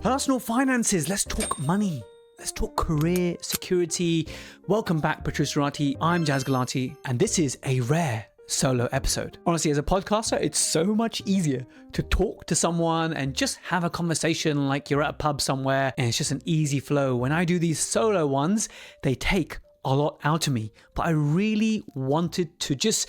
Personal finances. Let's talk money. Let's talk career security. Welcome back, Protrusive. I'm Jazz Galati, and this is a rare solo episode. Honestly, as a podcaster, it's so much easier to talk to someone and just have a conversation like you're at a pub somewhere, and it's just an easy flow. When I do these solo ones, they take a lot out of me, but I really wanted to just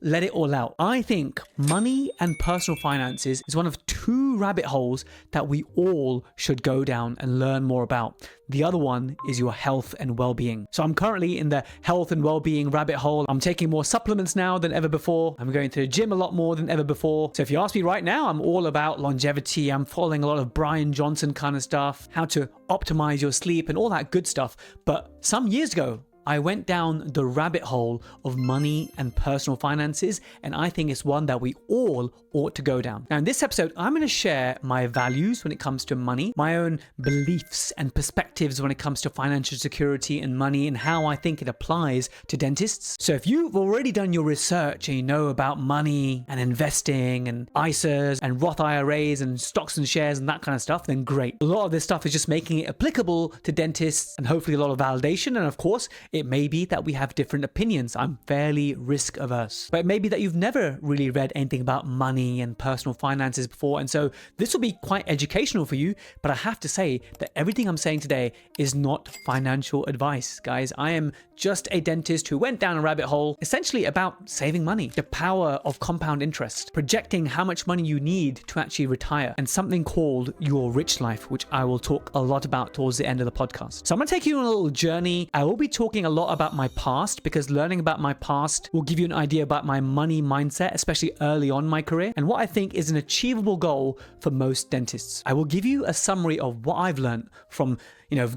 let it all out. I think money and personal finances is one of two rabbit holes that we all should go down and learn more about. The other one is your health and well-being. So I'm currently in the health and well-being rabbit hole. I'm taking more supplements now than ever before. I'm going to the gym a lot more than ever before. So if you ask me right now, I'm all about longevity. I'm following a lot of Brian Johnson kind of stuff, how to optimize your sleep and all that good stuff. But some years ago, I went down the rabbit hole of money and personal finances, and I think it's one that we all ought to go down. Now, in this episode, I'm going to share my values when it comes to money, my own beliefs and perspectives when it comes to financial security and money, and how I think it applies to dentists. So if you've already done your research and you know about money and investing and ISAs and Roth IRAs and stocks and shares and that kind of stuff, then great. A lot of this stuff is just making it applicable to dentists and hopefully a lot of validation. And of course, it may be that we have different opinions. I'm fairly risk averse. But it may be that you've never really read anything about money and personal finances before. And so this will be quite educational for you. But I have to say that everything I'm saying today is not financial advice, guys. I am just a dentist who went down a rabbit hole, essentially about saving money, the power of compound interest, projecting how much money you need to actually retire, and something called your rich life, which I will talk a lot about towards the end of the podcast. So I'm going to take you on a little journey. I will be talking a lot about my past, because learning about my past will give you an idea about my money mindset, especially early on in my career, and what I think is an achievable goal for most dentists. I will give you a summary of what I've learned from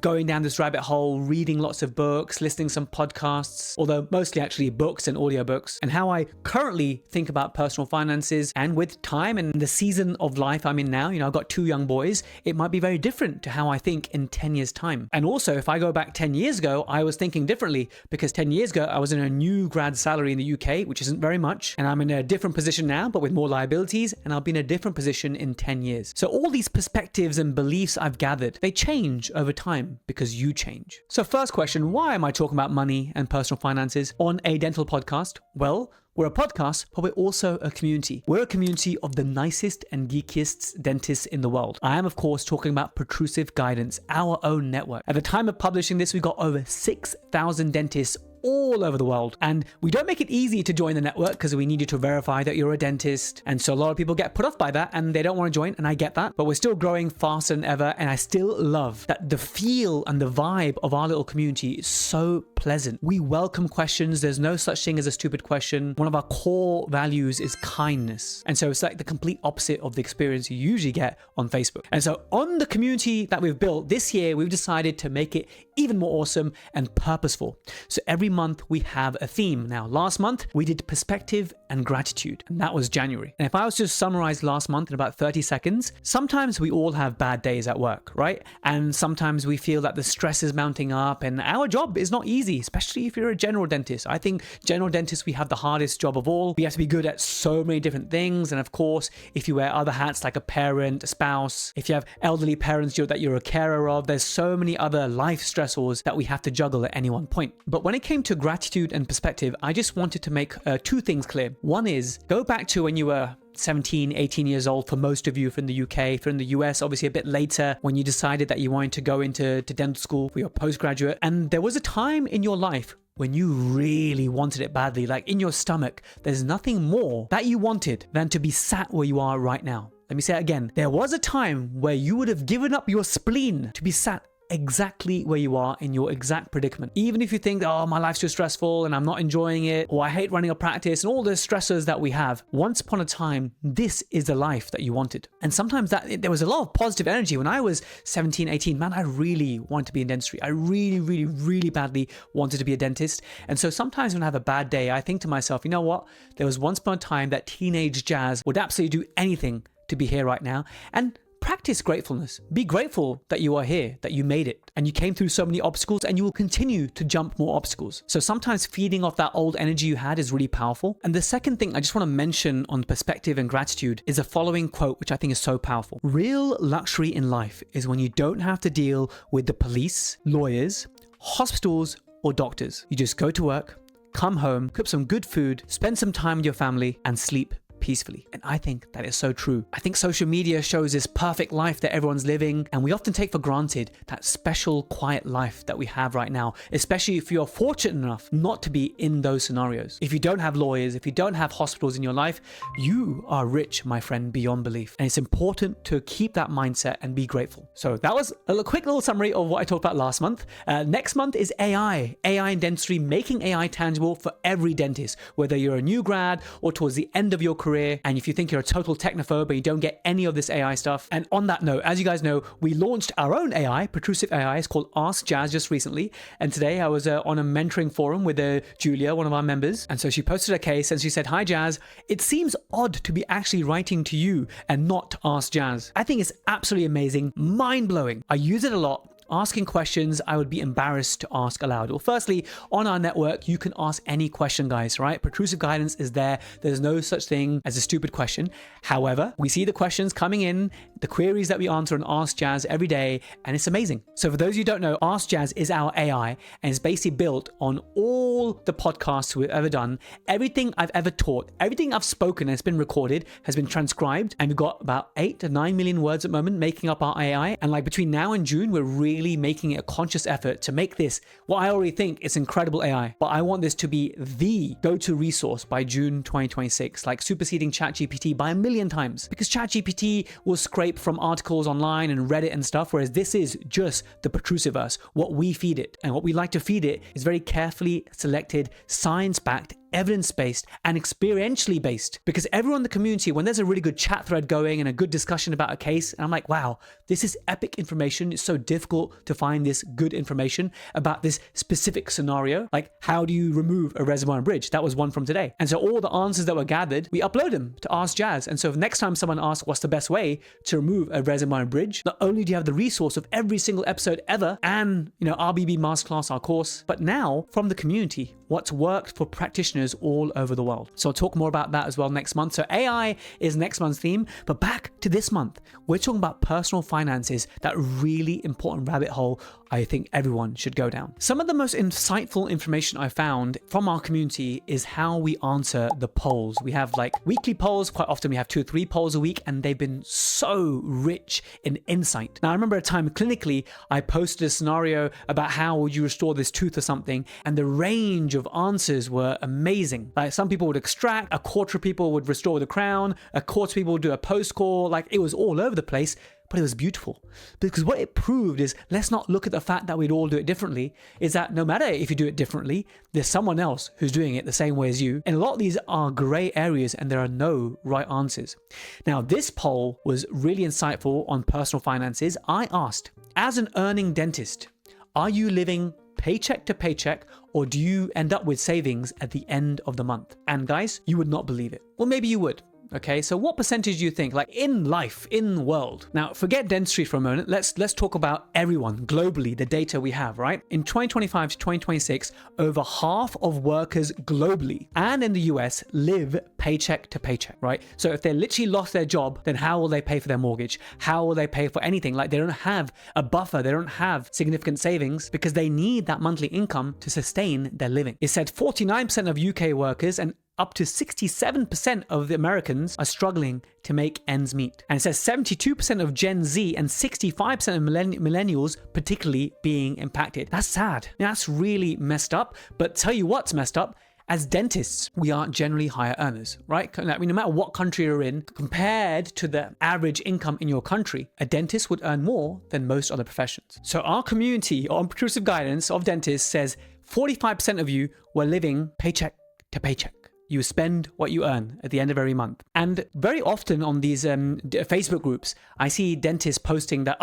going down this rabbit hole, reading lots of books, listening to some podcasts, although mostly actually books and audiobooks, and how I currently think about personal finances. And with time and the season of life I'm in now, I've got 2 young boys, it might be very different to how I think in 10 years time. And also, if I go back 10 years ago, I was thinking differently, because 10 years ago, I was in a new grad salary in the UK, which isn't very much. And I'm in a different position now, but with more liabilities, and I'll be in a different position in 10 years. So all these perspectives and beliefs I've gathered, they change over time because you change. So first question, why am I talking about money and personal finances on a dental podcast? Well, we're a podcast, but we're also a community. We're a community of the nicest and geekiest dentists in the world. I am, of course, talking about Protrusive Guidance, our own network. At the time of publishing this, we've got over 6,000 dentists all over the world. And we don't make it easy to join the network because we need you to verify that you're a dentist. And so a lot of people get put off by that and they don't want to join, and I get that. But we're still growing faster than ever, and I still love that the feel and the vibe of our little community is so pleasant. We welcome questions. There's no such thing as a stupid question. One of our core values is kindness. And so it's like the complete opposite of the experience you usually get on Facebook. And so on the community that we've built this year, we've decided to make it even more awesome and purposeful. So every month we have a theme. Now, last month we did perspective and gratitude, and that was January. And if I was to summarize last month in about 30 seconds, sometimes we all have bad days at work, right? And sometimes we feel that the stress is mounting up, and our job is not easy, especially if you're a general dentist. I think general dentists, we have the hardest job of all. We have to be good at so many different things. And of course, if you wear other hats like a parent, a spouse, if you have elderly parents that you're a carer of, there's so many other life stressors that we have to juggle at any one point. But when it came to gratitude and perspective, I just wanted to make 2 things clear. One is, go back to when you were 17, 18 years old for most of you from the UK. If you're in the US, obviously a bit later, when you decided that you wanted to go into dental school for your postgraduate. And there was a time in your life when you really wanted it badly, like in your stomach. There's nothing more that you wanted than to be sat where you are right now. Let me say it again. There was a time where you would have given up your spleen to be sat exactly where you are in your exact predicament. Even if you think, oh, my life's too stressful and I'm not enjoying it, or I hate running a practice and all the stressors that we have, once upon a time, this is the life that you wanted. And sometimes there was a lot of positive energy. When I was 17, 18, man, I really wanted to be in dentistry. I really, really, really badly wanted to be a dentist. And so sometimes when I have a bad day, I think to myself, you know what? There was once upon a time that teenage Jazz would absolutely do anything to be here right now. And practice gratefulness. Be grateful that you are here, that you made it, and you came through so many obstacles, and you will continue to jump more obstacles. So sometimes feeding off that old energy you had is really powerful. And the second thing I just want to mention on perspective and gratitude is the following quote, which I think is so powerful. Real luxury in life is when you don't have to deal with the police, lawyers, hospitals, or doctors. You just go to work, come home, cook some good food, spend some time with your family, and sleep peacefully. And I think that is so true. I think social media shows this perfect life that everyone's living, and we often take for granted that special, quiet life that we have right now, especially if you're fortunate enough not to be in those scenarios. If you don't have lawyers, if you don't have hospitals in your life, you are rich, my friend, beyond belief. And it's important to keep that mindset and be grateful. So that was a quick little summary of what I talked about last month. Next month is AI in dentistry, making AI tangible for every dentist, whether you're a new grad or towards the end of your career. And if you think you're a total technophobe but you don't get any of this AI stuff. And on that note, as you guys know, we launched our own AI, Protrusive AI. It's called Ask Jazz just recently. And today I was on a mentoring forum with Julia, one of our members. And so she posted a case and she said, "Hi Jazz, it seems odd to be actually writing to you and not to Ask Jazz." I think it's absolutely amazing, mind-blowing. I use it a lot. Asking questions I would be embarrassed to ask aloud. Well, firstly, on our network, you can ask any question, guys, right? Protrusive guidance is there. There's no such thing as a stupid question. However, we see the questions coming in, the queries that we answer on Ask Jazz every day, and it's amazing. So for those of you who don't know, Ask Jazz is our AI, and it's basically built on all the podcasts we've ever done. Everything I've ever taught, everything I've spoken and it's been recorded has been transcribed, and we've got about 8 to 9 million words at the moment making up our AI. And like between now and June, we're really making it a conscious effort to make this what I already think is incredible AI, but I want this to be the go-to resource by June 2026, like superseding ChatGPT by 1,000,000 times, because ChatGPT will scrape from articles online and Reddit and stuff, whereas this is just the Protrusiverse, what we feed it. And what we like to feed it is very carefully selected, science-backed, evidence-based, and experientially based. Because everyone in the community, when there's a really good chat thread going and a good discussion about a case, and I'm like, wow, this is epic information. It's so difficult to find this good information about this specific scenario. Like, how do you remove a reservoir and bridge? That was one from today. And so all the answers that were gathered, we upload them to Ask Jazz. And so if next time someone asks what's the best way to remove a reservoir and bridge, not only do you have the resource of every single episode ever and, RBB Masterclass, our course, but now from the community, what's worked for practitioners all over the world. So I'll talk more about that as well next month. So AI is next month's theme, but back to this month, we're talking about personal finances, that really important rabbit hole I think everyone should go down. Some of the most insightful information I found from our community is how we answer the polls. We have like weekly polls. Quite often we have 2 or 3 polls a week, and they've been so rich in insight. Now, I remember a time clinically, I posted a scenario about how would you restore this tooth or something, and the range of answers were amazing. Like some people would extract, a quarter of people would restore the crown, a quarter of people would do a post-core. Like it was all over the place. But it was beautiful, because what it proved is, let's not look at the fact that we'd all do it differently, is that no matter if you do it differently, there's someone else who's doing it the same way as you. And a lot of these are gray areas and there are no right answers. Now, this poll was really insightful on personal finances. I asked, as an earning dentist, are you living paycheck to paycheck, or do you end up with savings at the end of the month? And guys, you would not believe it. Well, maybe you would. Okay, so what percentage do you think, like in life, in the world? Now, forget dentistry for a moment. Let's talk about everyone globally, the data we have, right? In 2025 to 2026, over half of workers globally and in the US live paycheck to paycheck, right? So if they literally lost their job, then how will they pay for their mortgage? How will they pay for anything? Like they don't have a buffer. They don't have significant savings because they need that monthly income to sustain their living. It said 49% of UK workers and up to 67% of the Americans are struggling to make ends meet. And it says 72% of Gen Z and 65% of millennials particularly being impacted. That's sad. That's really messed up. But tell you what's messed up. As dentists, we are generally higher earners, right? I mean, no matter what country you're in, compared to the average income in your country, a dentist would earn more than most other professions. So our community on Protrusive Guidance of dentists says 45% of you were living paycheck to paycheck. You spend what you earn at the end of every month. And very often on these Facebook groups, I see dentists posting that,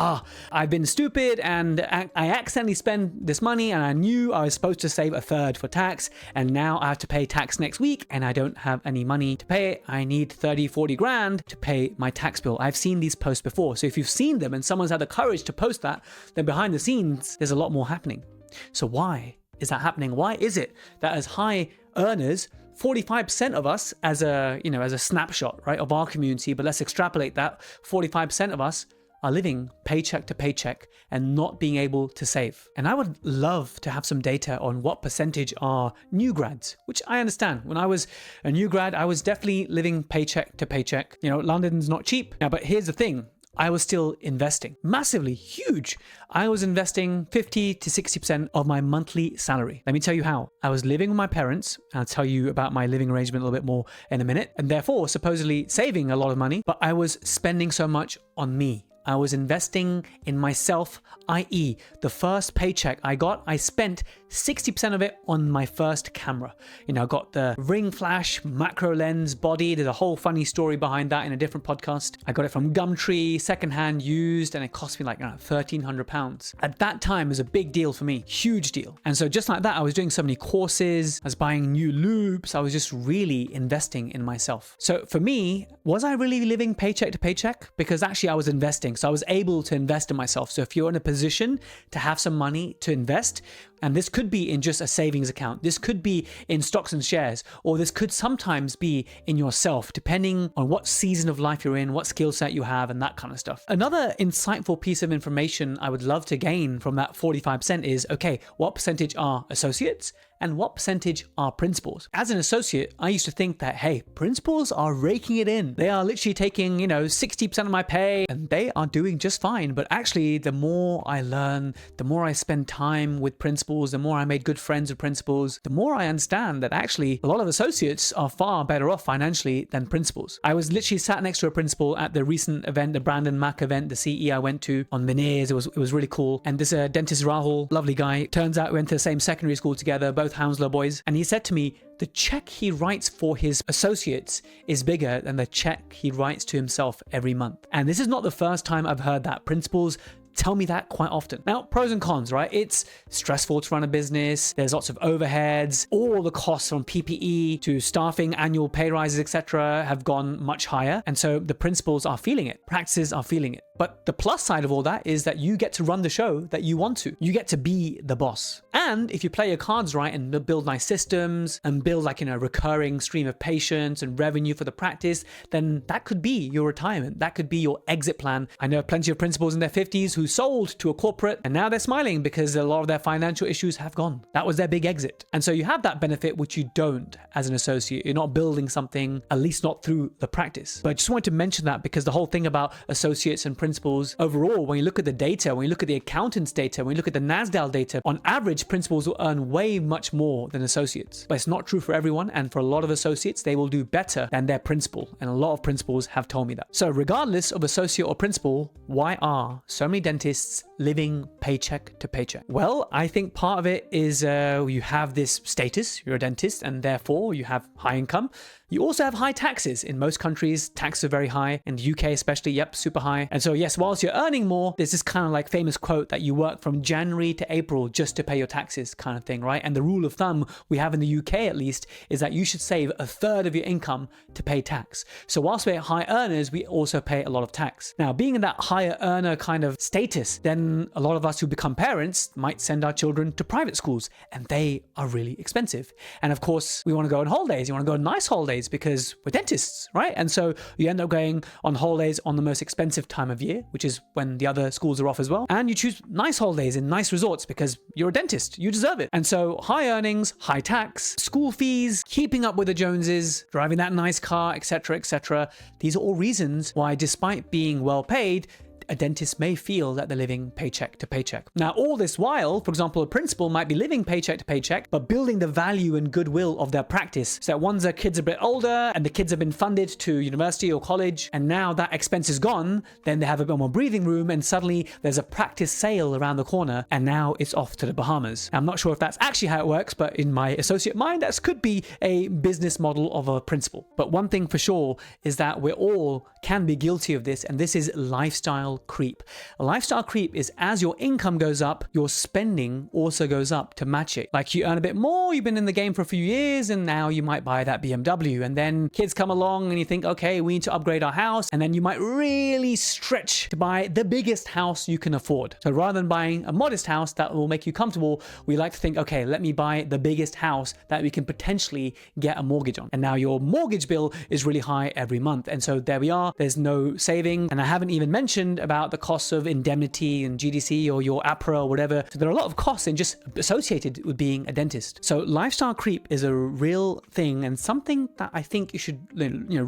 I've been stupid and I accidentally spent this money and I knew I was supposed to save a third for tax, and now I have to pay tax next week and I don't have any money to pay it. I need 30, 40 grand to pay my tax bill. I've seen these posts before. So if you've seen them and someone's had the courage to post that, then behind the scenes, there's a lot more happening. So why is that happening? Why is it that as high earners, 45% of us as a snapshot, right, of our community, but let's extrapolate that, 45% of us are living paycheck to paycheck and not being able to save? And I would love to have some data on what percentage are new grads, which I understand. When I was a new grad, I was definitely living paycheck to paycheck. London's not cheap. Now, but here's the thing. I was still investing massively, huge. I was investing 50 to 60% of my monthly salary. Let me tell you how. I was living with my parents. I'll tell you about my living arrangement a little bit more in a minute. And therefore, supposedly saving a lot of money, but I was spending so much on me. I was investing in myself, i.e. the first paycheck I got, I spent 60% of it on my first camera. I got the ring flash macro lens body. There's a whole funny story behind that in a different podcast. I got it from Gumtree, secondhand used, and it cost me like £1,300. At that time, it was a big deal for me, huge deal. And so just like that, I was doing so many courses, I was buying new loops, I was just really investing in myself. So for me, was I really living paycheck to paycheck? Because actually I was investing. So I was able to invest in myself. So if you're in a position to have some money to invest, and this could be in just a savings account, this could be in stocks and shares, or this could sometimes be in yourself, depending on what season of life you're in, what skill set you have, and that kind of stuff. Another insightful piece of information I would love to gain from that 45% is, okay, what percentage are associates and what percentage are principals? As an associate, I used to think that, hey, principals are raking it in. They are literally taking, 60% of my pay and they are doing just fine. But actually, the more I learn, the more I spend time with principals, the more I made good friends with principals, the more I understand that actually a lot of associates are far better off financially than principals. I was literally sat next to a principal at the recent event, the Brandon Mack event, the CE I went to on veneers. It was really cool. And this dentist Rahul, lovely guy, turns out we went to the same secondary school together, both Hounslow boys. And he said to me, the check he writes for his associates is bigger than the check he writes to himself every month. And this is not the first time I've heard that. Principals tell me that quite often. Now, pros and cons, right? It's stressful to run a business. There's lots of overheads. All the costs from PPE to staffing, annual pay rises, etc., have gone much higher. And so the principals are feeling it. Practices are feeling it. But the plus side of all that is that you get to run the show that you want to. You get to be the boss. And if you play your cards right and build nice systems and build a recurring stream of patients and revenue for the practice, then that could be your retirement. That could be your exit plan. I know plenty of principals in their 50s who sold to a corporate and now they're smiling because a lot of their financial issues have gone. That was their big exit. And so you have that benefit, which you don't as an associate. You're not building something, at least not through the practice. But I just wanted to mention that because the whole thing about associates and principals overall, when you look at the data, when you look at the accountant's data, when you look at the NASDAQ data, on average, principals will earn way much more than associates. But it's not true for everyone. And for a lot of associates, they will do better than their principal. And a lot of principals have told me that. So regardless of associate or principal, why are so many dentists living paycheck to paycheck? Well, I think part of it is you have this status, you're a dentist, and therefore you have high income. You also have high taxes. In most countries, taxes are very high. In the UK especially, yep, super high. And so yes, whilst you're earning more, there's this kind of famous quote that you work from January to April just to pay your taxes kind of thing, right? And the rule of thumb we have in the UK at least is that you should save a third of your income to pay tax. So whilst we're high earners, we also pay a lot of tax. Now, being in that higher earner kind of status, then a lot of us who become parents might send our children to private schools and they are really expensive. And of course, we want to go on holidays. You want to go on nice holidays because we're dentists, right? And so you end up going on holidays on the most expensive time of year, which is when the other schools are off as well. And you choose nice holidays in nice resorts because you're a dentist, you deserve it. And so high earnings, high tax, school fees, keeping up with the Joneses, driving that nice car, etc., etc. These are all reasons why, despite being well paid, a dentist may feel that they're living paycheck to paycheck. Now, all this while, for example, a principal might be living paycheck to paycheck, but building the value and goodwill of their practice. So that once their kids are a bit older and the kids have been funded to university or college, and now that expense is gone, then they have a bit more breathing room, and suddenly there's a practice sale around the corner, and now it's off to the Bahamas. I'm not sure if that's actually how it works, but in my associate mind, that could be a business model of a principal. But one thing for sure is that we all can be guilty of this, and this is lifestyle creep. A lifestyle creep is as your income goes up, your spending also goes up to match it. Like you earn a bit more, you've been in the game for a few years, and now you might buy that BMW, and then kids come along and you think, okay, we need to upgrade our house, and then you might really stretch to buy the biggest house you can afford. So rather than buying a modest house that will make you comfortable, we like to think, okay, let me buy the biggest house that we can potentially get a mortgage on. And now your mortgage bill is really high every month. And so there we are, there's no saving. And I haven't even mentioned about the costs of indemnity and GDC or your APRA or whatever. So there are a lot of costs in just associated with being a dentist. So lifestyle creep is a real thing, and something that I think you should,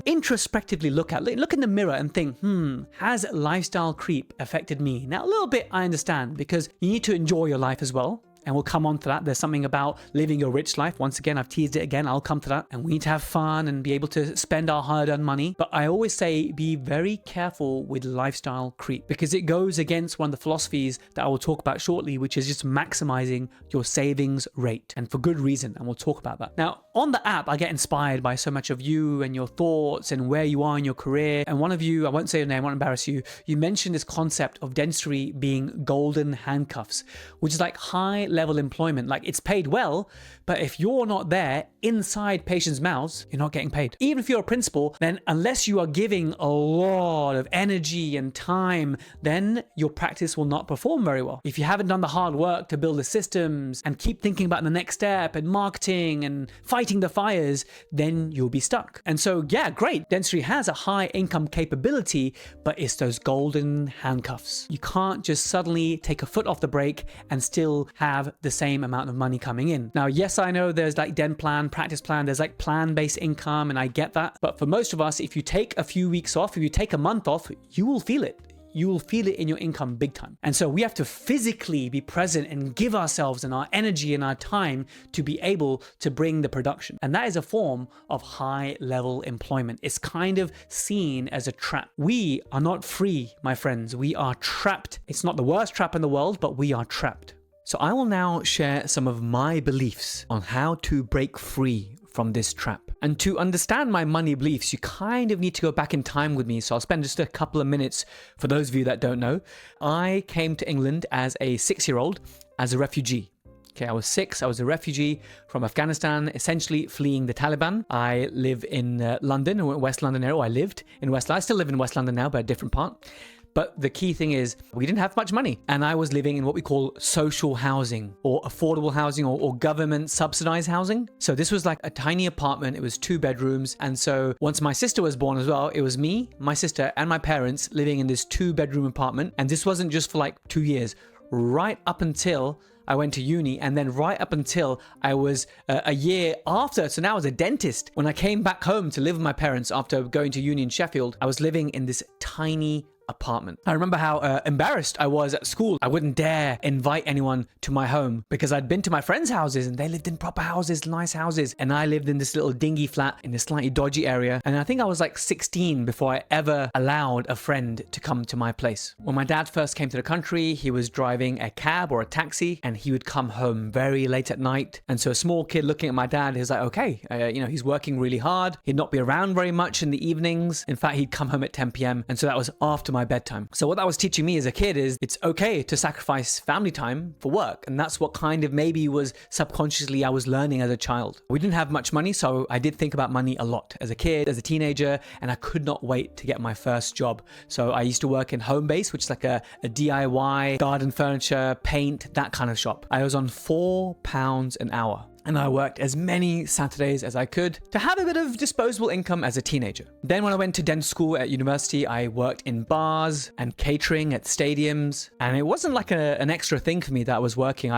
introspectively look at. Look in the mirror and think, has lifestyle creep affected me? Now, a little bit I understand, because you need to enjoy your life as well. And we'll come on to that. There's something about living your rich life. Once again, I've teased it again. I'll come to that. And we need to have fun and be able to spend our hard-earned money. But I always say be very careful with lifestyle creep, because it goes against one of the philosophies that I will talk about shortly, which is just maximizing your savings rate, and for good reason. And we'll talk about that. Now, on the app, I get inspired by so much of you and your thoughts and where you are in your career. And one of you, I won't say your name, I won't embarrass you, you mentioned this concept of dentistry being golden handcuffs, which is like high-level employment. Like, it's paid well, but if you're not there inside patients' mouths, you're not getting paid. Even if you're a principal, then unless you are giving a lot of energy and time, then your practice will not perform very well. If you haven't done the hard work to build the systems and keep thinking about the next step and marketing and fighting the fires, then you'll be stuck. And so, yeah, great. Dentistry has a high income capability, but it's those golden handcuffs. You can't just suddenly take a foot off the brake and still have the same amount of money coming in. Now, yes, I know there's like den plan, practice plan, there's like plan-based income, and I get that. But for most of us, if you take a few weeks off, if you take a month off, you will feel it. You will feel it in your income big time. And so we have to physically be present and give ourselves and our energy and our time to be able to bring the production. And that is a form of high level employment. It's kind of seen as a trap. We are not free, my friends. We are trapped. It's not the worst trap in the world, but we are trapped. So I will now share some of my beliefs on how to break free from this trap. And to understand my money beliefs, you kind of need to go back in time with me. So I'll spend just a couple of minutes for those of you that don't know. I came to England as a 6-year-old as a refugee. Okay, I was 6. I was a refugee from Afghanistan, essentially fleeing the Taliban. I live in London, West London area. I lived in West London. I still live in West London now, but a different part. But the key thing is we didn't have much money, and I was living in what we call social housing or affordable housing or government subsidized housing. So this was like a tiny apartment. It was 2 bedrooms. And so once my sister was born as well, it was me, my sister, and my parents living in this 2-bedroom apartment. And this wasn't just for like 2 years, right up until I went to uni, and then right up until I was a year after. So now I was a dentist. When I came back home to live with my parents after going to uni in Sheffield, I was living in this tiny apartment. I remember how embarrassed I was at school. I wouldn't dare invite anyone to my home because I'd been to my friends' houses and they lived in proper houses, nice houses. And I lived in this little dingy flat in this slightly dodgy area. And I think I was like 16 before I ever allowed a friend to come to my place. When my dad first came to the country, he was driving a cab or a taxi, and he would come home very late at night. And so a small kid looking at my dad, he's like, okay, he's working really hard. He'd not be around very much in the evenings. In fact, he'd come home at 10 p.m. And so that was after my bedtime. So what that was teaching me as a kid is it's okay to sacrifice family time for work. And that's what kind of maybe was subconsciously I was learning as a child. We didn't have much money, so I did think about money a lot as a kid, as a teenager, and I could not wait to get my first job. So I used to work in Homebase, which is like a DIY, garden furniture, paint, that kind of shop. I was on £4 an hour. and I worked as many Saturdays as I could to have a bit of disposable income as a teenager. Then when I went to dental school at university, I worked in bars and catering at stadiums, and it wasn't like an extra thing for me that I was working.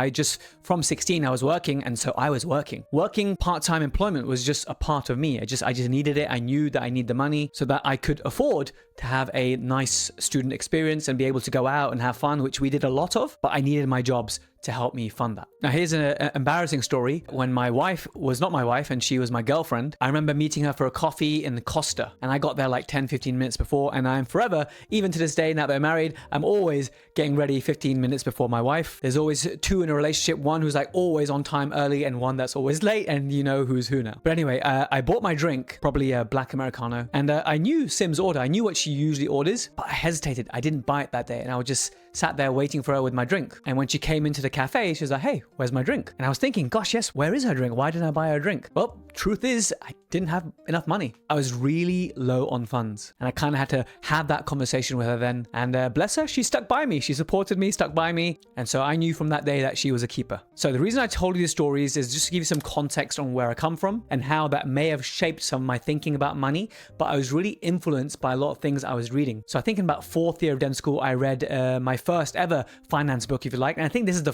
From 16 I was working, and so I was working. Working part-time employment was just a part of me. I just needed it. I knew that I needed the money so that I could afford to have a nice student experience and be able to go out and have fun, which we did a lot of, but I needed my jobs to help me fund that. Now here's an embarrassing story. When my wife was not my wife and she was my girlfriend, I remember meeting her for a coffee in the Costa, and I got there like 10-15 minutes before, and I'm forever, even to this day, now that I'm married, I'm always getting ready 15 minutes before my wife. There's always two in a relationship, one who's like always on time early and one that's always late, and you know who's who now. But anyway, I bought my drink, probably a black Americano, and I knew Sim's order. I knew what she usually orders, but I hesitated. I didn't buy it that day, and I was just sat there waiting for her with my drink. And when she came into the cafe, she was like, hey, where's my drink? And I was thinking, gosh, yes, where is her drink? Why didn't I buy her a drink? Well, truth is, I didn't have enough money. I was really low on funds. And I kind of had to have that conversation with her then. And bless her, she stuck by me. She supported me, stuck by me. And so I knew from that day that she was a keeper. So the reason I told you these stories is just to give you some context on where I come from and how that may have shaped some of my thinking about money. But I was really influenced by a lot of things I was reading. So I think in about fourth year of dental school, I read my first ever finance book, if you like. And I think this is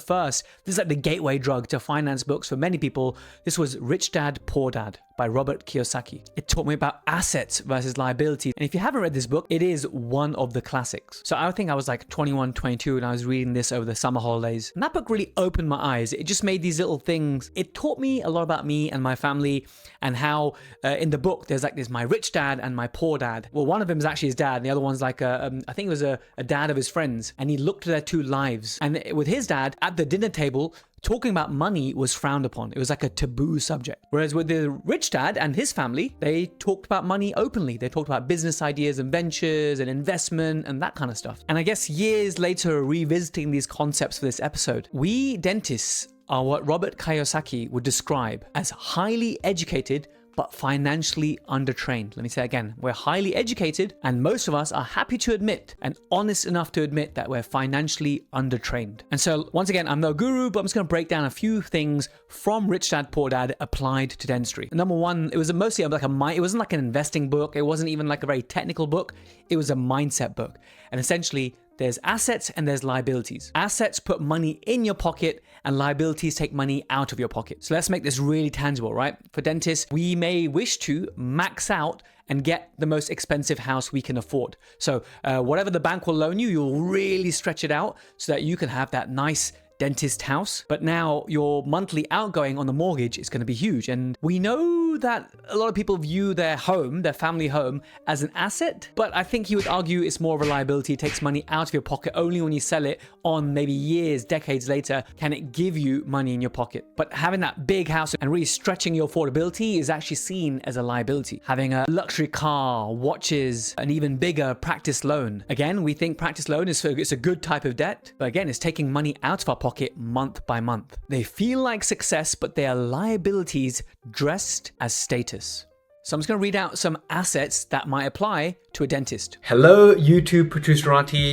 like the gateway drug to finance books for many people. This was Rich Dad, Poor Dad by Robert Kiyosaki. It taught me about assets versus liability. And if you haven't read this book, it is one of the classics. So I think I was like 21, 22 and I was reading this over the summer holidays. And that book really opened my eyes. It just made these little things. It taught me a lot about me and my family and how in the book, there's my rich dad and my poor dad. Well, one of them is actually his dad. And the other one's like, I think it was a dad of his friends. And he looked at their two lives. And with his dad at the dinner table, talking about money was frowned upon. It was like a taboo subject. Whereas with the rich dad and his family, they talked about money openly. They talked about business ideas and ventures and investment and that kind of stuff. And I guess years later, revisiting these concepts for this episode, we dentists are what Robert Kiyosaki would describe as highly educated but financially undertrained. Let me say again, we're highly educated and most of us are happy to admit and honest enough to admit that we're financially undertrained. And so once again, I'm no guru, but I'm just going to break down a few things from Rich Dad, Poor Dad applied to dentistry. Number one, it was mostly like it wasn't like an investing book. It wasn't even like a very technical book. It was a mindset book. And essentially, there's assets and there's liabilities. Assets put money in your pocket and liabilities take money out of your pocket. So let's make this really tangible, right? For dentists, we may wish to max out and get the most expensive house we can afford. So whatever the bank will loan you, you'll really stretch it out so that you can have that nice dentist house. But now your monthly outgoing on the mortgage is going to be huge. And we know that a lot of people view their home, their family home, as an asset. But I think you would argue it's more of a liability. It takes money out of your pocket. Only when you sell it on maybe years, decades later, can it give you money in your pocket. But having that big house and really stretching your affordability is actually seen as a liability. Having a luxury car, watches, an even bigger practice loan. Again, we think practice loan is a good type of debt. But again, it's taking money out of our pocket month by month. They feel like success, but they are liabilities dressed as status. So I'm just going to read out some assets that might apply to a dentist. Hello, YouTube Protrusive.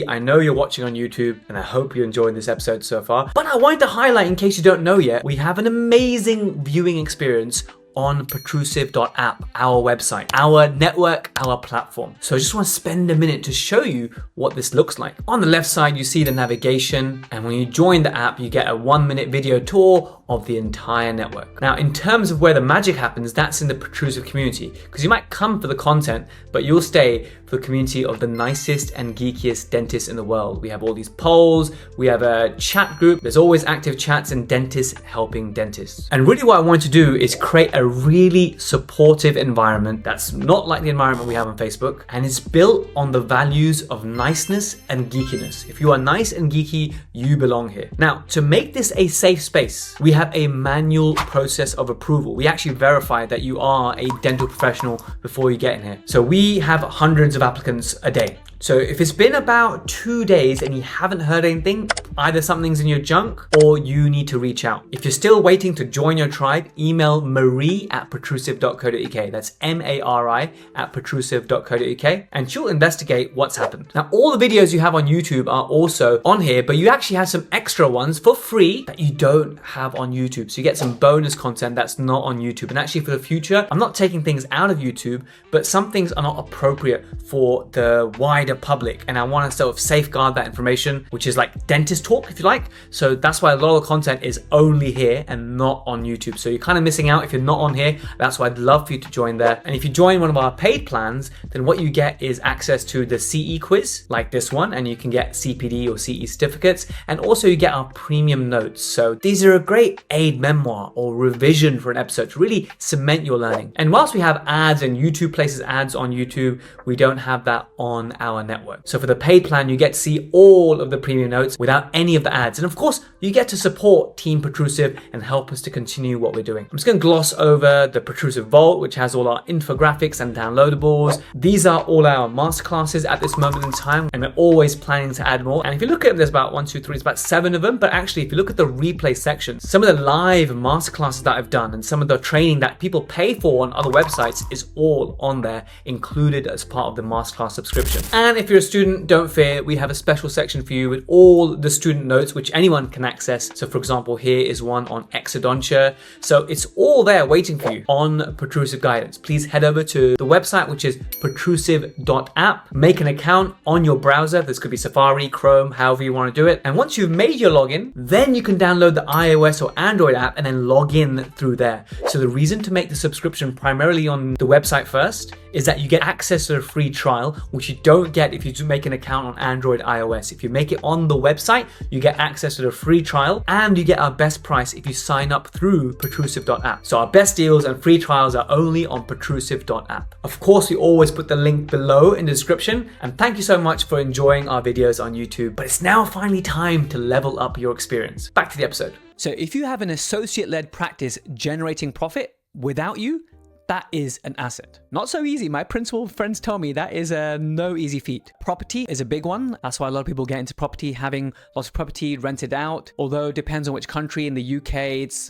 I know you're watching on YouTube and I hope you're enjoying this episode so far. But I wanted to highlight, in case you don't know yet, we have an amazing viewing experience on protrusive.app, our website, our network, our platform. So I just want to spend a minute to show you what this looks like. On the left side, you see the navigation, and when you join the app, you get a 1-minute video tour of the entire network. Now, in terms of where the magic happens, that's in the Protrusive community, because you might come for the content, but you'll stay for the community of the nicest and geekiest dentists in the world. We have all these polls, we have a chat group, there's always active chats and dentists helping dentists. And really what I want to do is create a really supportive environment that's not like the environment we have on Facebook, and it's built on the values of niceness and geekiness. If you are nice and geeky, you belong here. Now, to make this a safe space, we have a manual process of approval. We actually verify that you are a dental professional before you get in here. So we have hundreds of applicants a day. So if it's been about 2 days and you haven't heard anything, either something's in your junk or you need to reach out. If you're still waiting to join your tribe, email marie@protrusive.co.uk. That's MARI@protrusive.co.uk, and she'll investigate what's happened. Now, all the videos you have on YouTube are also on here, but you actually have some extra ones for free that you don't have on YouTube. So you get some bonus content that's not on YouTube. And actually for the future, I'm not taking things out of YouTube, but some things are not appropriate for the wider public. And I want to sort of safeguard that information, which is like dentist talk, if you like. So that's why a lot of the content is only here and not on YouTube. So you're kind of missing out if you're not on here. That's why I'd love for you to join there. And if you join one of our paid plans, then what you get is access to the CE quiz, like this one, and you can get CPD or CE certificates. And also you get our premium notes. So these are a great aid memoir or revision for an episode to really cement your learning. And whilst we have ads and YouTube places ads on YouTube, we don't have that on our network. So for the paid plan, you get to see all of the premium notes without any of the ads. And of course, you get to support Team Protrusive and help us to continue what we're doing. I'm just going to gloss over the Protrusive Vault, which has all our infographics and downloadables. These are all our masterclasses at this moment in time, and we're always planning to add more. And if you look at them, there's about 1, 2, 3, it's about 7 of them. But actually, if you look at the replay section, some of the live masterclasses that I've done and some of the training that people pay for on other websites is all on there, included as part of the masterclass subscription. And if you're a student, don't fear, we have a special section for you with all the student notes, which anyone can access. So for example, here is one on exodontia. So it's all there waiting for you on Protrusive Guidance. Please head over to the website, which is protrusive.app. Make an account on your browser. This could be Safari, Chrome, however you want to do it. And once you've made your login, then you can download the iOS or Android app and then log in through there. So the reason to make the subscription primarily on the website first is that you get access to a free trial, which you don't get if you make an account on Android, iOS. If you make it on the website, you get access to the free trial and you get our best price if you sign up through protrusive.app. So our best deals and free trials are only on protrusive.app. Of course, we always put the link below in the description. And thank you so much for enjoying our videos on YouTube. But it's now finally time to level up your experience. Back to the episode. So if you have an associate-led practice generating profit without you, that is an asset. Not so easy. My principal friends tell me that is no easy feat. Property is a big one. That's why a lot of people get into property, having lots of property rented out. Although it depends on which country. In the UK, it's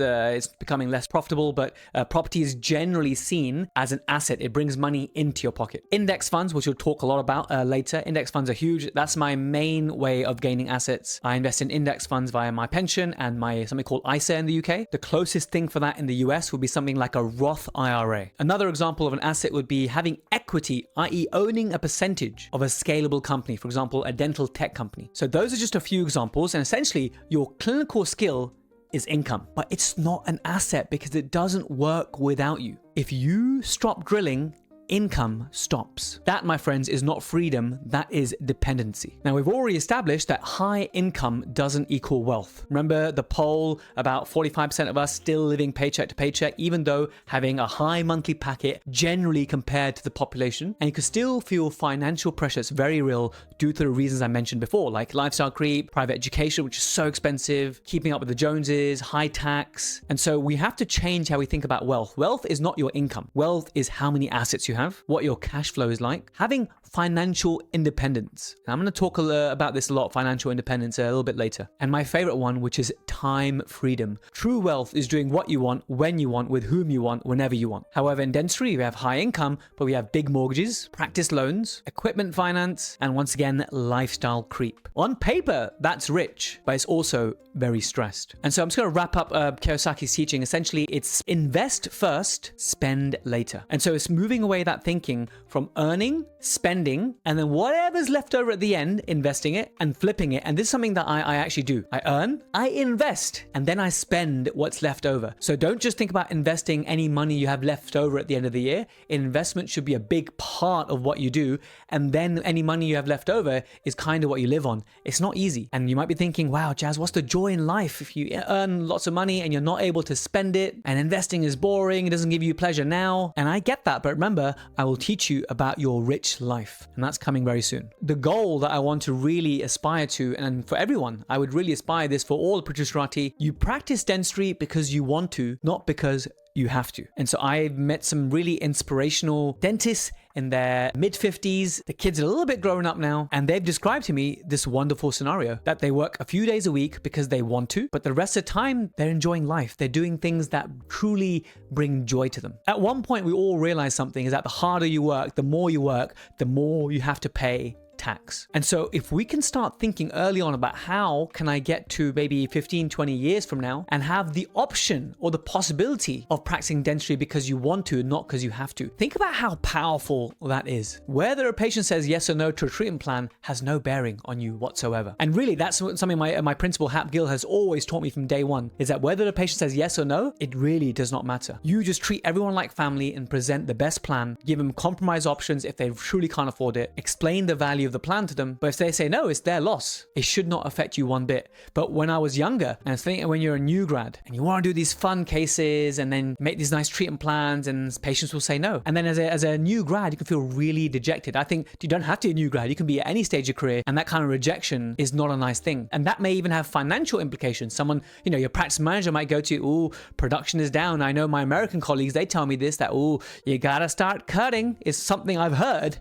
becoming less profitable, but property is generally seen as an asset. It brings money into your pocket. Index funds, which we'll talk a lot about later. Index funds are huge. That's my main way of gaining assets. I invest in index funds via my pension and something called ISA in the UK. The closest thing for that in the US would be something like a Roth IRA. Another example of an asset would be having equity, i.e. owning a percentage of a scalable company, for example, a dental tech company. So those are just a few examples, and essentially your clinical skill is income, but it's not an asset because it doesn't work without you. If you stop drilling, income stops. That, my friends, is not freedom, that is dependency. Now, we've already established that high income doesn't equal wealth. Remember the poll, about 45% of us still living paycheck to paycheck, even though having a high monthly packet generally compared to the population. And you can still feel financial pressures very real due to the reasons I mentioned before, like lifestyle creep, private education, which is so expensive, keeping up with the Joneses, high tax. And so we have to change how we think about wealth. Wealth is not your income. Wealth is how many assets you have, what your cash flow is like, having financial independence. And I'm going to talk about this a lot, financial independence, a little bit later. And my favorite one, which is time freedom. True wealth is doing what you want, when you want, with whom you want, whenever you want. However, in dentistry, we have high income, but we have big mortgages, practice loans, equipment finance, and once again, lifestyle creep. On paper, that's rich, but it's also very stressed. And so I'm just going to wrap up Kiyosaki's teaching. Essentially, it's invest first, spend later. And so it's moving away that thinking from earning, spending, and then whatever's left over at the end, investing it and flipping it. And this is something that I actually do. I earn, I invest, and then I spend what's left over. So don't just think about investing any money you have left over at the end of the year. Investment should be a big part of what you do. And then any money you have left over is kind of what you live on. It's not easy. And you might be thinking, wow, Jazz, what's the joy in life if you earn lots of money and you're not able to spend it, and investing is boring, it doesn't give you pleasure now? And I get that, but remember, I will teach you about your rich life, and that's coming very soon. The goal that I want to really aspire to, and for everyone, I would really aspire this for all Protrusive, you practice dentistry because you want to, not because you have to. And so I've met some really inspirational dentists in their mid-50s. The kids are a little bit grown up now, and they've described to me this wonderful scenario that they work a few days a week because they want to, but the rest of the time they're enjoying life. They're doing things that truly bring joy to them. At one point, we all realize something is that the harder you work, the more you have to pay tax. And so if we can start thinking early on about how can I get to maybe 15, 20 years from now and have the option or the possibility of practicing dentistry because you want to, not because you have to. Think about how powerful that is. Whether a patient says yes or no to a treatment plan has no bearing on you whatsoever. And really, that's something my principal, Hap Gill, has always taught me from day one, is that whether the patient says yes or no, it really does not matter. You just treat everyone like family and present the best plan, give them compromise options if they truly can't afford it, explain the value of the plan to them. But if they say no, it's their loss. It should not affect you one bit. But when I was younger, and I think when you're a new grad and you want to do these fun cases and then make these nice treatment plans, and patients will say no. And then as a new grad, you can feel really dejected. I think you don't have to be a new grad. You can be at any stage of career, and that kind of rejection is not a nice thing. And that may even have financial implications. Someone, your practice manager might go to, oh, production is down. I know my American colleagues, they tell me this, that, oh, you gotta start cutting is something I've heard.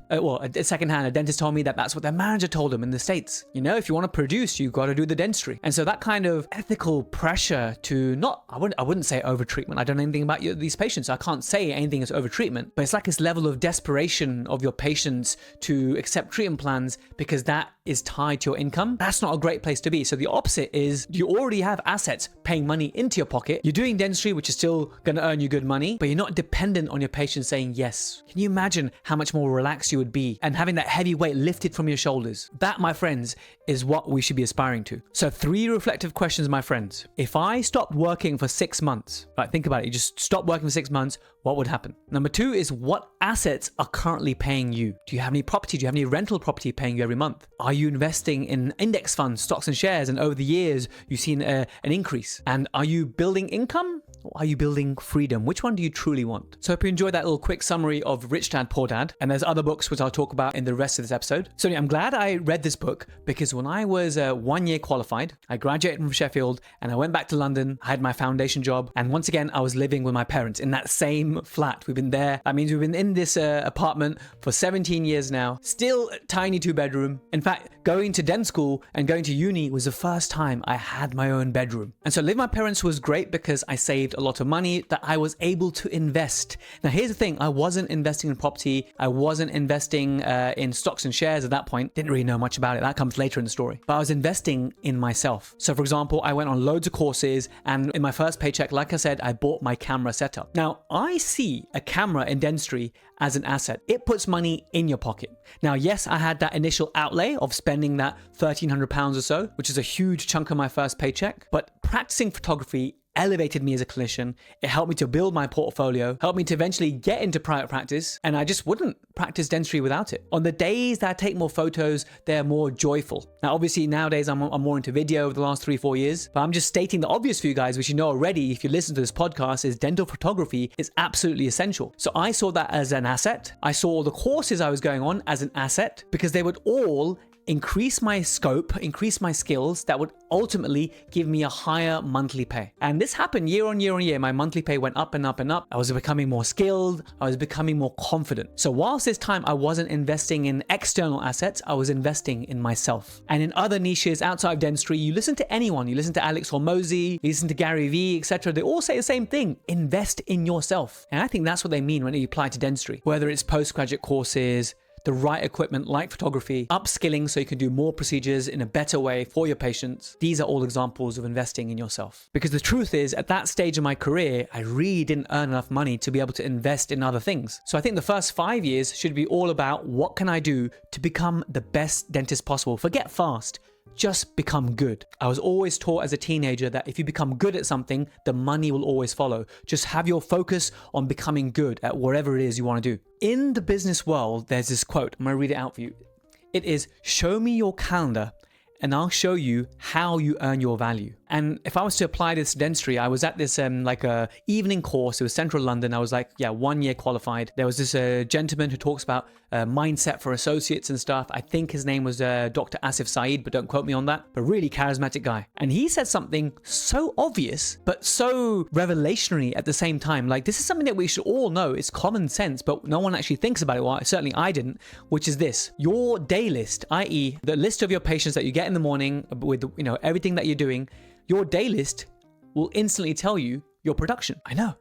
Secondhand, a dentist told me that that's what their manager told them in the States. If you want to produce, you got to do the dentistry. And so that kind of ethical pressure to I wouldn't say over-treatment. I don't know anything about these patients. I can't say anything is over-treatment, but it's like this level of desperation of your patients to accept treatment plans because that is tied to your income. That's not a great place to be. So the opposite is you already have assets paying money into your pocket. You're doing dentistry, which is still going to earn you good money, but you're not dependent on your patients saying yes. Can you imagine how much more relaxed you would be and having that heavy weight lifted from your shoulders? That, my friends, is what we should be aspiring to. So 3 reflective questions, my friends. If I stopped working for 6 months, right, think about it. You just stop working for 6 months, what would happen? Number 2 is what assets are currently paying you? Do you have any property? Do you have any rental property paying you every month? Are you investing in index funds, stocks and shares, and over the years you've seen an increase? And are you building income? Or are you building freedom? Which one do you truly want? So I hope you enjoyed that little quick summary of Rich Dad, Poor Dad. And there's other books which I'll talk about in the rest of this episode. So I'm glad I read this book because when I was 1 year qualified, I graduated from Sheffield and I went back to London. I had my foundation job. And once again, I was living with my parents in that same flat. We've been there. That means we've been in this apartment for 17 years now. Still a tiny 2-bedroom. In fact, going to dent school and going to uni was the first time I had my own bedroom. And so living with my parents was great because I saved a lot of money that I was able to invest. Now, here's the thing. I wasn't investing in property. I wasn't investing in stocks and shares at that point. Didn't really know much about it. That comes later in the story. But I was investing in myself. So for example, I went on loads of courses, and in my first paycheck, like I said, I bought my camera setup. Now, I see a camera in dentistry as an asset. It puts money in your pocket. Now, yes, I had that initial outlay of spending that £1,300 or so, which is a huge chunk of my first paycheck, but practicing photography elevated me as a clinician. It helped me to build my portfolio, helped me to eventually get into private practice, and I just wouldn't practice dentistry without it. On the days that I take more photos, they're more joyful. Now, obviously, nowadays I'm more into video over the last 3-4 years, but I'm just stating the obvious for you guys, which you know already if you listen to this podcast, is dental photography is absolutely essential. So I saw that as an asset. I saw the courses I was going on as an asset because they would all increase my scope, increase my skills that would ultimately give me a higher monthly pay. And this happened year on year on year. My monthly pay went up and up and up. I was becoming more skilled. I was becoming more confident. So whilst this time I wasn't investing in external assets, I was investing in myself. And in other niches outside of dentistry, you listen to anyone, you listen to Alex Hormozy, you listen to Gary Vee, etc. They all say the same thing: invest in yourself. And I think that's what they mean when they apply to dentistry, whether it's postgraduate courses, the right equipment like photography, upskilling so you can do more procedures in a better way for your patients. These are all examples of investing in yourself. Because the truth is, at that stage of my career, I really didn't earn enough money to be able to invest in other things. So I think the first 5 years should be all about what can I do to become the best dentist possible. Forget fast. Just become good. I was always taught as a teenager that if you become good at something, the money will always follow. Just have your focus on becoming good at whatever it is you want to do. In the business world, there's this quote. I'm going to read it out for you. It is, "Show me your calendar and I'll show you how you earn your value." And if I was to apply this to dentistry, I was at this like a evening course. It was central London. I was like, yeah, 1 year qualified. There was this gentleman who talks about mindset for associates and stuff. I think his name was Dr. IC068, but don't quote me on that. But really charismatic guy. And he said something so obvious, but so revelationary at the same time. Like, this is something that we should all know. It's common sense, but no one actually thinks about it. Well, certainly I didn't, which is this: your day list, i.e. the list of your patients that you get in the morning with, you know, everything that you're doing. Your day list will instantly tell you your production. I know.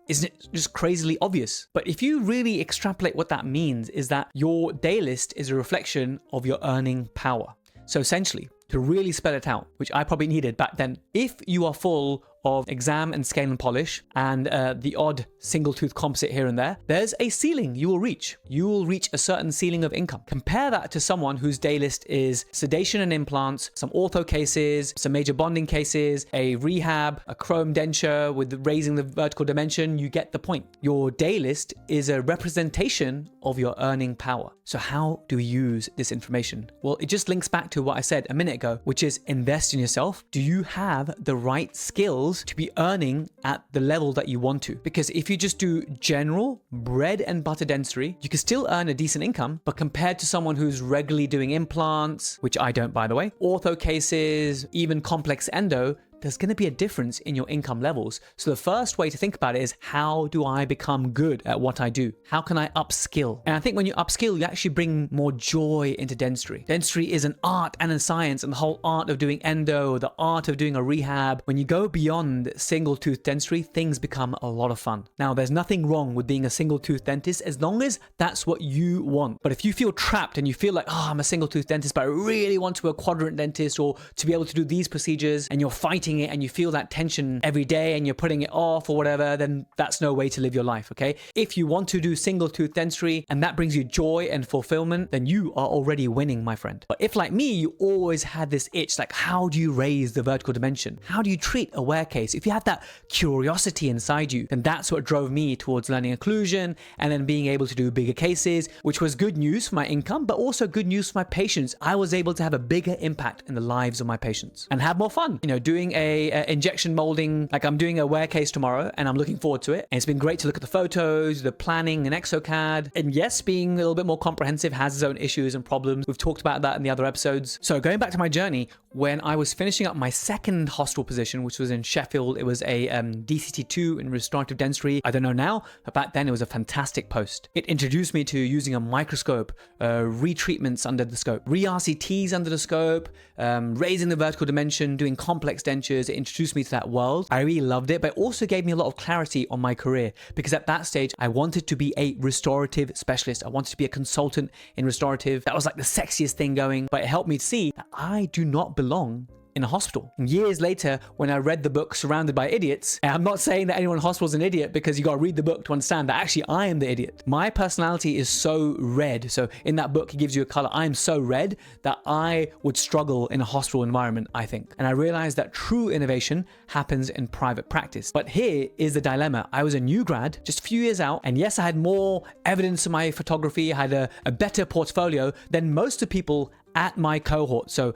Isn't it just crazily obvious? But if you really extrapolate what that means, is that your day list is a reflection of your earning power. So essentially, to really spell it out, which I probably needed back then, if you are full of exam and scale and polish and the odd single tooth composite here and there, there's a ceiling you will reach. You will reach a certain ceiling of income. Compare that to someone whose day list is sedation and implants, some ortho cases, some major bonding cases, a rehab, a chrome denture with raising the vertical dimension. You get the point. Your day list is a representation of your earning power. So how do we use this information? Well, it just links back to what I said a minute ago, which is invest in yourself. Do you have the right skills to be earning at the level that you want to? Because if you just do general bread and butter dentistry, you can still earn a decent income, but compared to someone who's regularly doing implants, which I don't, by the way, ortho cases, even complex endo, there's going to be a difference in your income levels. So the first way to think about it is, how do I become good at what I do? How can I upskill? And I think when you upskill, you actually bring more joy into dentistry. Dentistry is an art and a science, and the whole art of doing endo, the art of doing a rehab. When you go beyond single tooth dentistry, things become a lot of fun. Now, there's nothing wrong with being a single tooth dentist as long as that's what you want. But if you feel trapped and you feel like, oh, I'm a single tooth dentist, but I really want to be a quadrant dentist or to be able to do these procedures, and you're fighting it and you feel that tension every day and you're putting it off or whatever, then that's no way to live your life, okay? If you want to do single tooth dentistry and that brings you joy and fulfillment, then you are already winning, my friend. But if, like me, you always had this itch, like, how do you raise the vertical dimension? How do you treat a wear case? If you had that curiosity inside you, then that's what drove me towards learning occlusion and then being able to do bigger cases, which was good news for my income, but also good news for my patients. I was able to have a bigger impact in the lives of my patients and have more fun, you know, doing a injection molding. Like, I'm doing a wear case tomorrow and I'm looking forward to it. And it's been great to look at the photos, the planning in ExoCAD. And yes, being a little bit more comprehensive has its own issues and problems. We've talked about that in the other episodes. So going back to my journey, when I was finishing up my second hospital position, which was in Sheffield, it was a DCT2 in restorative dentistry. I don't know now, but back then it was a fantastic post. It introduced me to using a microscope, retreatments under the scope, re-RCTs under the scope, raising the vertical dimension, doing complex dentures. It introduced me to that world. I really loved it, but it also gave me a lot of clarity on my career, because at that stage, I wanted to be a restorative specialist. I wanted to be a consultant in restorative. That was like the sexiest thing going, but it helped me see that I do not belong in a hospital. And years later, when I read the book Surrounded by Idiots, and I'm not saying that anyone in hospital is an idiot, because you got to read the book to understand that actually I am the idiot. My personality is so red. So in that book, it gives you a color. I am so red that I would struggle in a hospital environment, I think. And I realized that true innovation happens in private practice. But here is the dilemma. I was a new grad, just a few years out. And yes, I had more evidence in my photography. I had a better portfolio than most of the people at my cohort. So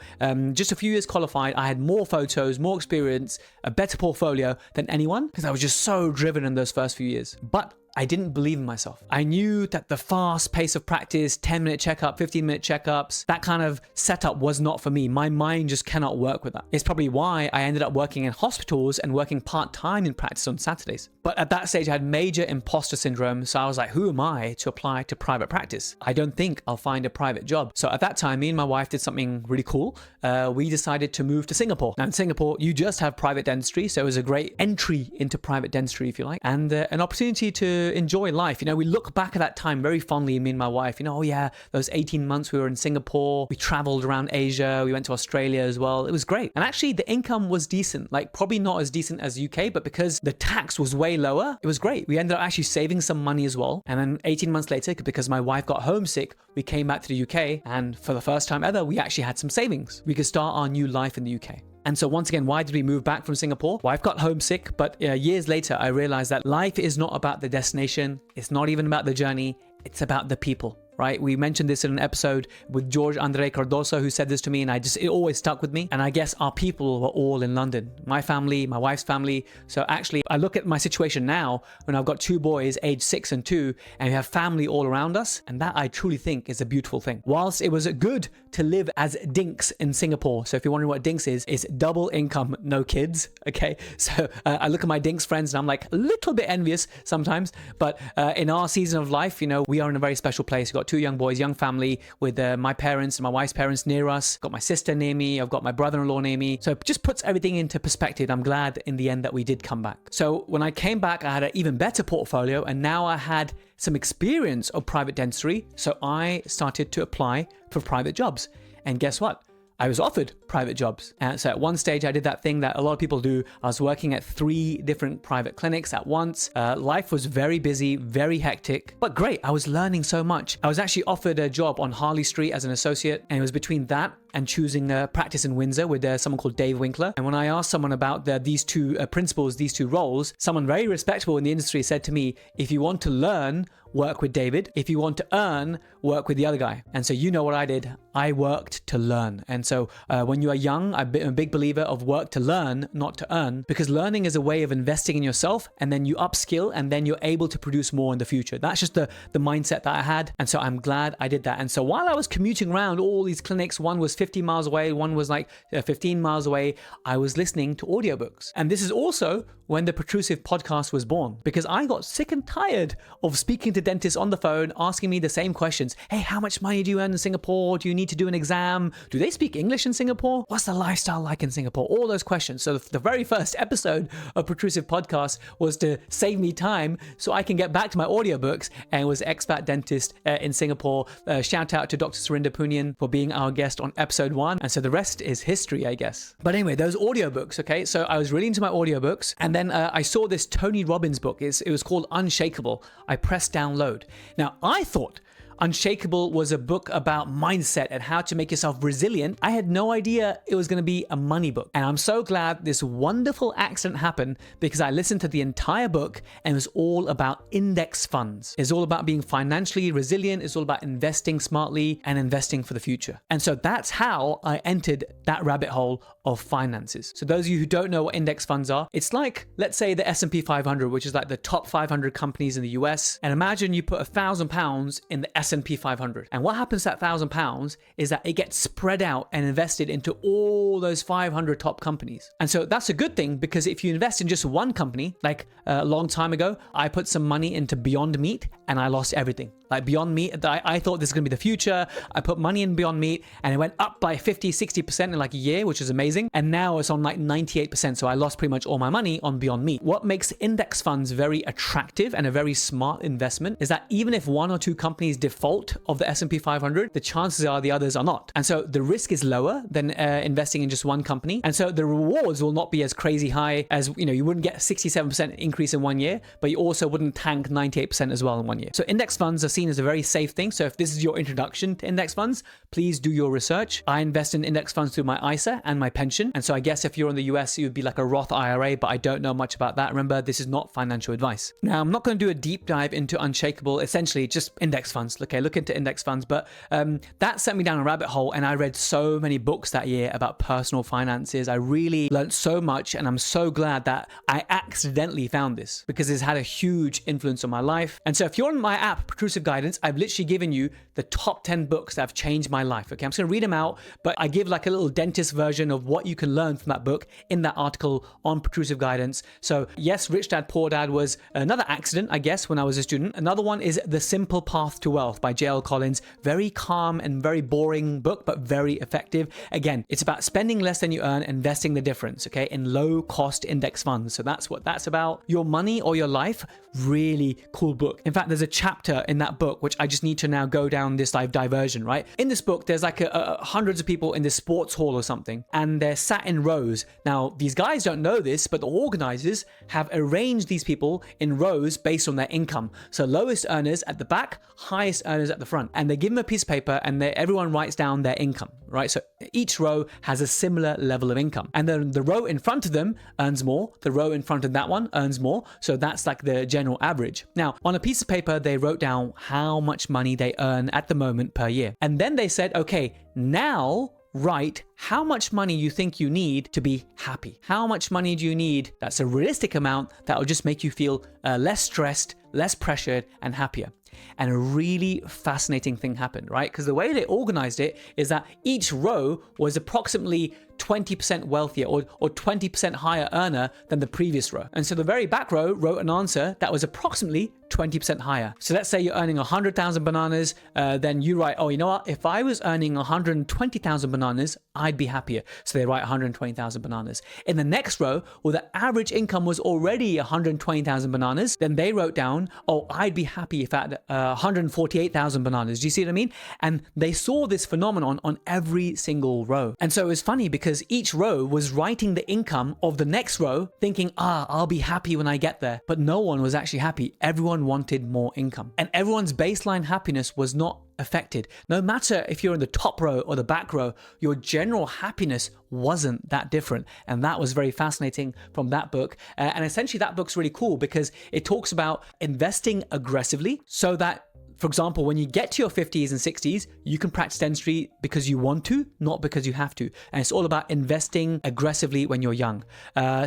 just a few years qualified, I had more photos, more experience, a better portfolio than anyone, because I was just so driven in those first few years. But I didn't believe in myself. I knew that the fast pace of practice, 10-minute checkup, 15-minute checkups, that kind of setup was not for me. My mind just cannot work with that. It's probably why I ended up working in hospitals and working part-time in practice on Saturdays. But at that stage, I had major imposter syndrome. So I was like, who am I to apply to private practice? I don't think I'll find a private job. So at that time, me and my wife did something really cool. We decided to move to Singapore. Now in Singapore, you just have private dentistry. So it was a great entry into private dentistry, if you like, and an opportunity to enjoy life. You know, we look back at that time very fondly, me and my wife, you know, oh yeah, those 18 months we were in Singapore, we traveled around Asia, we went to Australia as well. It was great. And actually the income was decent, like probably not as decent as UK, but because the tax was way lower, it was great. We ended up actually saving some money as well. And then 18 months later, because my wife got homesick, we came back to the UK, and for the first time ever, we actually had some savings. We could start our new life in the UK. And so once again, why did we move back from Singapore? Wife got homesick, but years later, I realized that life is not about the destination. It's not even about the journey. It's about the people. right? We mentioned this in an episode with George Andre Cardoso, who said this to me, and it always stuck with me. And I guess our people were all in London. My family, my wife's family. So actually, I look at my situation now when I've got 2 boys, aged 6 and 2, and we have family all around us. And that I truly think is a beautiful thing. Whilst it was good to live as dinks in Singapore. So if you're wondering what dinks is, it's double income, no kids. Okay. So I look at my dinks friends and I'm like a little bit envious sometimes. But in our season of life, we are in a very special place. We've got 2 young boys, young family with my parents and my wife's parents near us. Got my sister near me. I've got my brother-in-law near me. So it just puts everything into perspective. I'm glad in the end that we did come back. So when I came back, I had an even better portfolio, and now I had some experience of private dentistry. So I started to apply for private jobs. And guess what? I was offered private jobs. So at one stage, I did that thing that a lot of people do. I was working at 3 different private clinics at once. Life was very busy, very hectic, but great. I was learning so much. I was actually offered a job on Harley Street as an associate, and it was between that and choosing a practice in Windsor with someone called Dave Winkler. And when I asked someone about these 2 principles, these 2 roles, someone very respectable in the industry said to me, if you want to learn, work with David. If you want to earn, work with the other guy. And so you know what I did? I worked to learn. And so when you are young, I'm a big believer of work to learn, not to earn, because learning is a way of investing in yourself, and then you upskill, and then you're able to produce more in the future. That's just the mindset that I had. And so I'm glad I did that. And so while I was commuting around all these clinics, one was 50 miles away, one was like 15 miles away, I was listening to audiobooks. And this is also when the Protrusive podcast was born, because I got sick and tired of speaking to dentists on the phone, asking me the same questions. Hey, how much money do you earn in Singapore? Do you need to do an exam? Do they speak English in Singapore? What's the lifestyle like in Singapore? All those questions. So the very first episode of Protrusive podcast was to save me time so I can get back to my audiobooks, and was expat dentist in Singapore. Shout out to Dr. Surinder Punian for being our guest on episode 1. And so the rest is history, I guess. But anyway, those audiobooks, okay? So I was really into my audiobooks, and then I saw this Tony Robbins book. It was called Unshakable. I pressed download. Now, I thought Unshakable was a book about mindset and how to make yourself resilient. I had no idea it was going to be a money book. And I'm so glad this wonderful accident happened, because I listened to the entire book and it was all about index funds. It's all about being financially resilient. It's all about investing smartly and investing for the future. And so that's how I entered that rabbit hole of finances. So those of you who don't know what index funds are, it's like, let's say the S&P 500, which is like the top 500 companies in the US. And imagine you put £1,000 in the S&P 500. And what happens to that £1,000 is that it gets spread out and invested into all those 500 top companies. And so that's a good thing, because if you invest in just one company, like a long time ago, I put some money into Beyond Meat and I lost everything. Like Beyond Meat, I thought this was going to be the future. I put money in Beyond Meat and it went up by 50-60% in like a year, which is amazing. And now it's on like 98%. So I lost pretty much all my money on Beyond Meat. What makes index funds very attractive and a very smart investment is that even if 1 or 2 companies default of the S&P 500, the chances are the others are not. And so the risk is lower than investing in just one company. And so the rewards will not be as crazy high as, you wouldn't get 67% increase in 1 year, but you also wouldn't tank 98% as well in 1 year. So index funds are seen as a very safe thing. So if this is your introduction to index funds, please do your research. I invest in index funds through my ISA and my pension. And so I guess if you're in the US, it would be like a Roth IRA, but I don't know much about that. Remember, this is not financial advice. Now, I'm not going to do a deep dive into Unshakable, essentially just index funds. Okay, look into index funds. But that sent me down a rabbit hole, and I read so many books that year about personal finances. I really learned so much, and I'm so glad that I accidentally found this, because it's had a huge influence on my life. And so if you're on my app, Protrusive Guidance, I've literally given you the top 10 books that have changed my life. Okay, I'm just going to read them out, but I give like a little dentist version of what you can learn from that book in that article on Protrusive Guidance. So yes, Rich Dad Poor Dad was another accident, I guess, when I was a student. Another one is The Simple Path to Wealth by J.L. Collins. Very calm and very boring book, but very effective. Again, it's about spending less than you earn, investing the difference, okay, in low cost index funds. So that's what that's about. Your Money or Your Life, really cool book. In fact, there's a chapter in that book which I just need to now go down this like diversion, right? In this book, there's like hundreds of people in this sports hall or something, and they're sat in rows. Now, these guys don't know this, but the organizers have arranged these people in rows based on their income. So lowest earners at the back, highest earners at the front. And they give them a piece of paper and everyone writes down their income, right? So each row has a similar level of income. And then the row in front of them earns more. The row in front of that one earns more. So that's like the general average. Now, on a piece of paper, they wrote down how much money they earn at the moment per year. And then they said, okay, now write how much money you think you need to be happy. How much money do you need that's a realistic amount that will just make you feel less stressed, less pressured, and happier. And a really fascinating thing happened, right? Because the way they organized it is that each row was approximately 20% wealthier or 20% higher earner than the previous row. And so the very back row wrote an answer that was approximately 20% higher. So let's say you're earning 100,000 bananas, then you write, oh, you know what? If I was earning 120,000 bananas, I'd be happier. So they write 120,000 bananas. In the next row, well, the average income was already 120,000 bananas. Then they wrote down, oh, I'd be happy if I had 148,000 bananas. Do you see what I mean? And they saw this phenomenon on every single row. And so it was funny because each row was writing the income of the next row, thinking, I'll be happy when I get there. But no one was actually happy. Everyone wanted more income. And everyone's baseline happiness was not affected. No matter if you're in the top row or the back row, your general happiness wasn't that different. And that was very fascinating from that book. And essentially that book's really cool because it talks about investing aggressively so that, for example, when you get to your 50s and 60s, you can practice dentistry because you want to, not because you have to. And it's all about investing aggressively when you're young.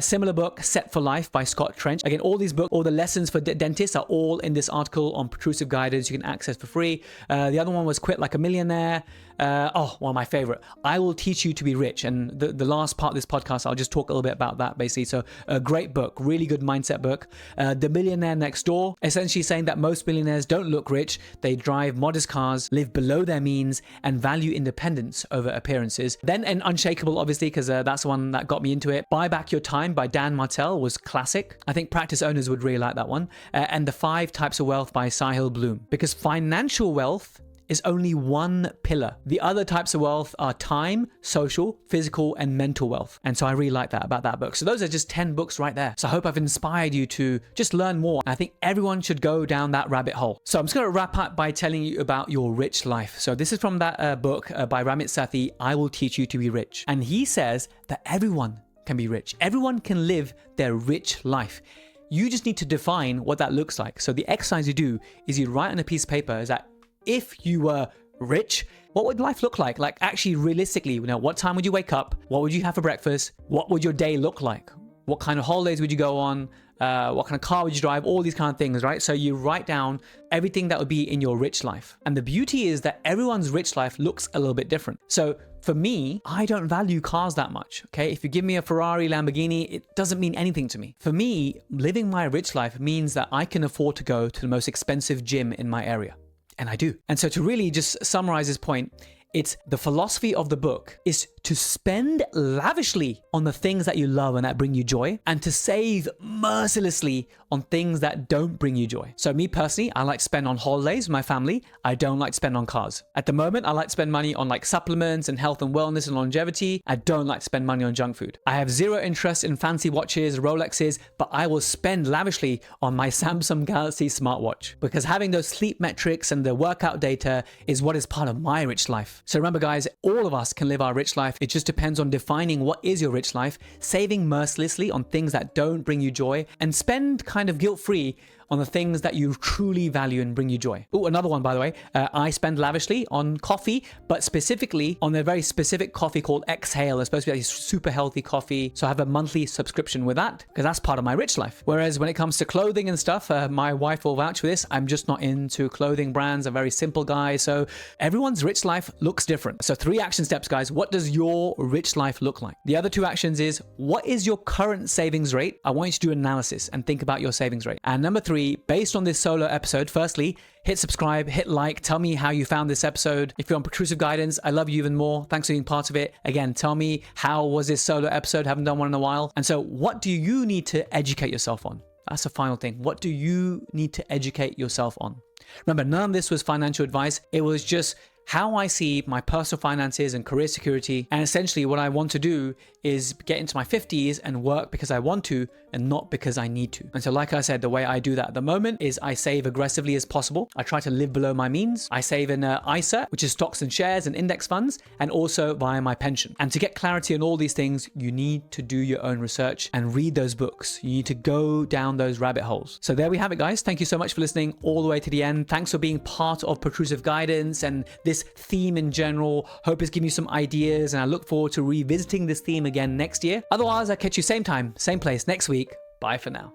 Similar book, Set for Life by Scott Trench. Again, all these books, all the lessons for dentists are all in this article on Protrusive Guidance. You can access for free. The other one was Quit Like a Millionaire. One of my favorite, I Will Teach You to Be Rich. And the last part of this podcast, I'll just talk a little bit about that basically. So a great book, really good mindset book. The Millionaire Next Door, essentially saying that most millionaires don't look rich. They drive modest cars, live below their means, and value independence over appearances. Then an Unshakable, obviously, because that's the one that got me into it. Buy Back Your Time by Dan Martell was classic. I think practice owners would really like that one. And The 5 Types of Wealth by Sahil Bloom. Because financial wealth is only one pillar. The other types of wealth are time, social, physical, and mental wealth. And so I really like that about that book. So those are just 10 books right there. So I hope I've inspired you to just learn more. I think everyone should go down that rabbit hole. So I'm just going to wrap up by telling you about your rich life. So this is from that book by Ramit Sethi, I Will Teach You to Be Rich. And he says that everyone can be rich. Everyone can live their rich life. You just need to define what that looks like. So the exercise you do is you write on a piece of paper is that if you were rich, what would life look like? Like actually realistically, what time would you wake up? What would you have for breakfast? What would your day look like? What kind of holidays would you go on? What kind of car would you drive? All these kind of things, right? So you write down everything that would be in your rich life. And the beauty is that everyone's rich life looks a little bit different. So for me, I don't value cars that much, okay? If you give me a Ferrari, Lamborghini, it doesn't mean anything to me. For me, living my rich life means that I can afford to go to the most expensive gym in my area. And I do. And so to really just summarize this point, it's the philosophy of the book is to spend lavishly on the things that you love and that bring you joy, and to save mercilessly on things that don't bring you joy. So me personally, I like to spend on holidays with my family. I don't like to spend on cars. At the moment, I like to spend money on like supplements and health and wellness and longevity. I don't like to spend money on junk food. I have zero interest in fancy watches, Rolexes, but I will spend lavishly on my Samsung Galaxy smartwatch because having those sleep metrics and the workout data is what is part of my rich life. So remember guys, all of us can live our rich life. It just depends on defining what is your rich life, saving mercilessly on things that don't bring you joy, and spend kind of guilt-free on the things that you truly value and bring you joy. Oh, another one, by the way. I spend lavishly on coffee, but specifically on a very specific coffee called Exhale. It's supposed to be a super healthy coffee. So I have a monthly subscription with that because that's part of my rich life. Whereas when it comes to clothing and stuff, my wife will vouch for this. I'm just not into clothing brands. I'm a very simple guy. So everyone's rich life looks different. So 3 action steps, guys. What does your rich life look like? The other 2 actions is, what is your current savings rate? I want you to do analysis and think about your savings rate. And number 3, based on this solo episode, firstly, hit subscribe, hit like, tell me how you found this episode. If you're on Protrusive Guidance, I love you even more. Thanks for being part of it. Again, tell me, how was this solo episode? Haven't done one in a while. And so what do you need to educate yourself on? That's the final thing. What do you need to educate yourself on? Remember, none of this was financial advice. It was just how I see my personal finances and career security. And essentially what I want to do is get into my 50s and work because I want to and not because I need to. And so like I said, the way I do that at the moment is I save aggressively as possible. I try to live below my means. I save in ISA, which is stocks and shares and index funds, and also via my pension. And to get clarity on all these things, you need to do your own research and read those books. You need to go down those rabbit holes. So there we have it, guys. Thank you so much for listening all the way to the end. Thanks for being part of Protrusive Guidance and this theme in general. Hope it's given you some ideas, and I look forward to revisiting this theme again next year. Otherwise, I'll catch you same time, same place next week. Bye for now.